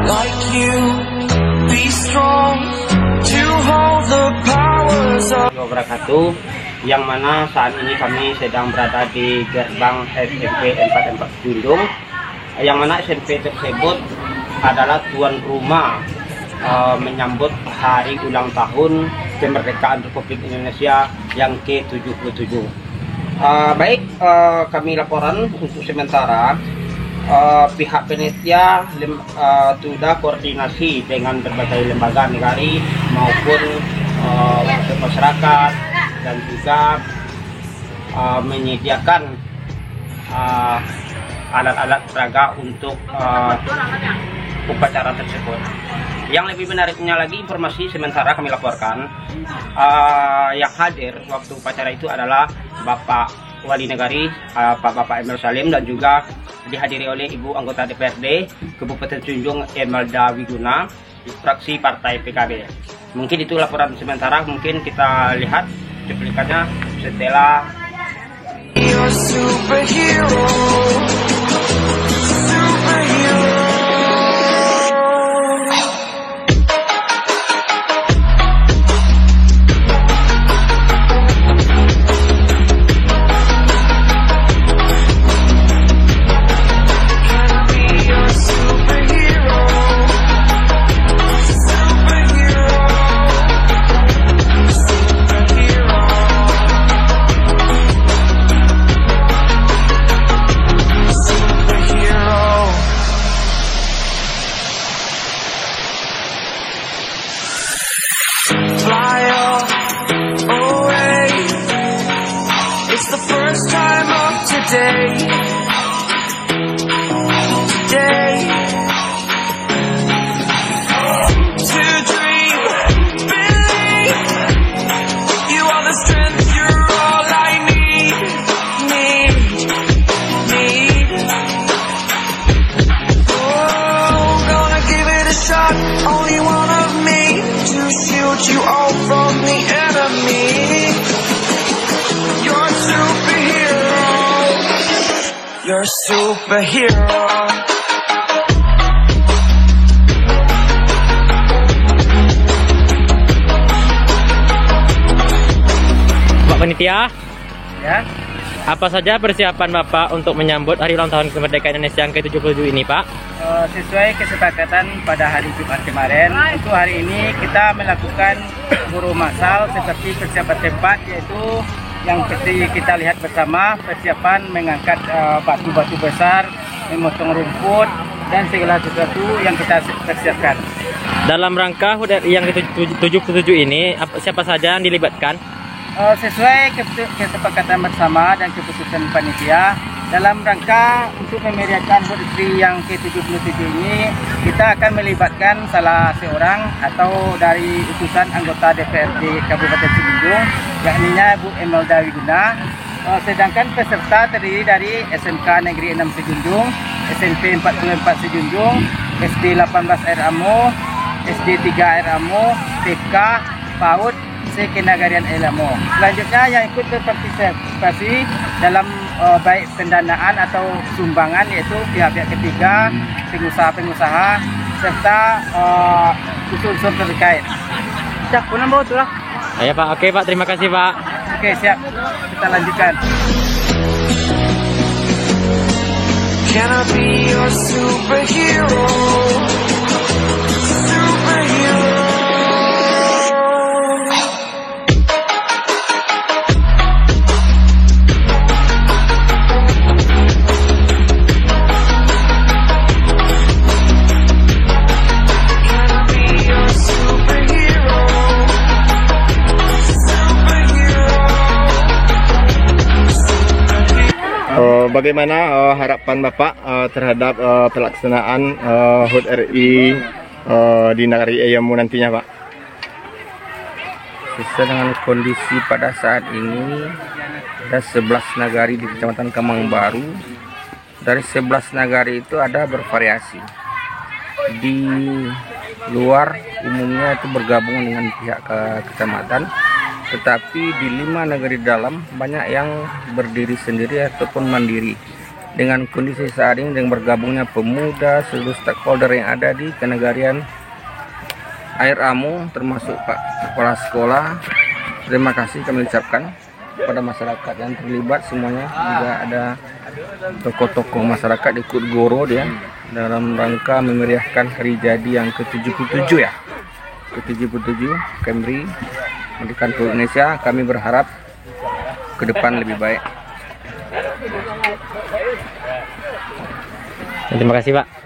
like you, be strong to hold the powers of wabarakatuh, yang mana saat ini kami sedang berada di gerbang SMP 44 Junjung, yang mana SMP tersebut adalah tuan rumah menyambut hari ulang tahun kemerdekaan Republik Indonesia yang ke-77. Baik, kami laporan untuk sementara pihak panitia sudah koordinasi dengan berbagai lembaga negara maupun masyarakat dan juga menyediakan alat-alat peraga untuk upacara tersebut. Yang lebih menariknya lagi, informasi sementara kami laporkan yang hadir waktu upacara itu adalah Bapak Wali Negari, Bapak Emil Salim, dan juga dihadiri oleh Ibu Anggota DPRD Kabupaten Junjung Imelda Wiguna, fraksi Partai PKB. Mungkin itu laporan sementara, mungkin kita lihat cuplikannya setelah. your superhero. Fly away. It's the first time of today. To dream, believe. You are the strength, you're all I need. Oh, gonna give it a shot. Only one of me to shield you all from the enemy. You're a superhero. You're a superhero. Pak Panitia, Ya, apa saja persiapan Bapak untuk menyambut hari ulang tahun kemerdekaan Indonesia yang ke-77 ini, Pak? sesuai kesepakatan pada hari Jumat kemarin, untuk hari ini kita melakukan buru massal seperti persiapan tempat, yaitu yang seperti kita lihat bersama, persiapan mengangkat batu-batu besar, memotong rumput, dan segala sesuatu yang kita persiapkan. Dalam rangka HUT RI yang ke-77 ini, siapa saja yang dilibatkan? Sesuai kesepakatan bersama dan keputusan panitia, dalam rangka untuk memeriahkan HUT RI yang ke-77 ini, kita akan melibatkan salah seorang atau dari utusan anggota DPRD Kabupaten Sijunjung, yakninya Bu Imelda Wiguna. Sedangkan peserta terdiri dari SMK Negeri 6 Sijunjung, SMP 44 Sijunjung, SD 18 Air Amo, SD 3 Air Amo, TK, PAUD, Kenagarian Elamo. Selanjutnya yang ikut berpartisipasi dalam baik pendanaan atau sumbangan, yaitu pihak-pihak ketiga, pengusaha-pengusaha, serta unsur-unsur terkait. Siap, punang bawa tuh lah. Ya Pak, oke Pak, terima kasih Pak. Oke, siap. Kita lanjutkan. Can I be your superhero? Superhero. Bagaimana harapan Bapak terhadap pelaksanaan HUT RI di Nagari Eyamo nantinya, Pak? Sesuai dengan kondisi pada saat ini, ada 11 nagari di Kecamatan Kemang Baru. Dari 11 nagari itu ada bervariasi. Di luar umumnya itu bergabung dengan pihak kecamatan, tetapi di 5 negeri dalam banyak yang berdiri sendiri ataupun mandiri. dengan kondisi saat ini dengan bergabungnya pemuda seluruh stakeholder yang ada di Kenegarian Air Amu termasuk Pak Kepala Sekolah. Terima kasih kami ucapkan kepada masyarakat yang terlibat semuanya, juga ada tokoh-tokoh masyarakat ikut goro dia dalam rangka memeriahkan hari jadi yang ke-77 ya. Ke-77 Kemri Pendidikan Indonesia. Kami berharap ke depan lebih baik. Terima kasih Pak.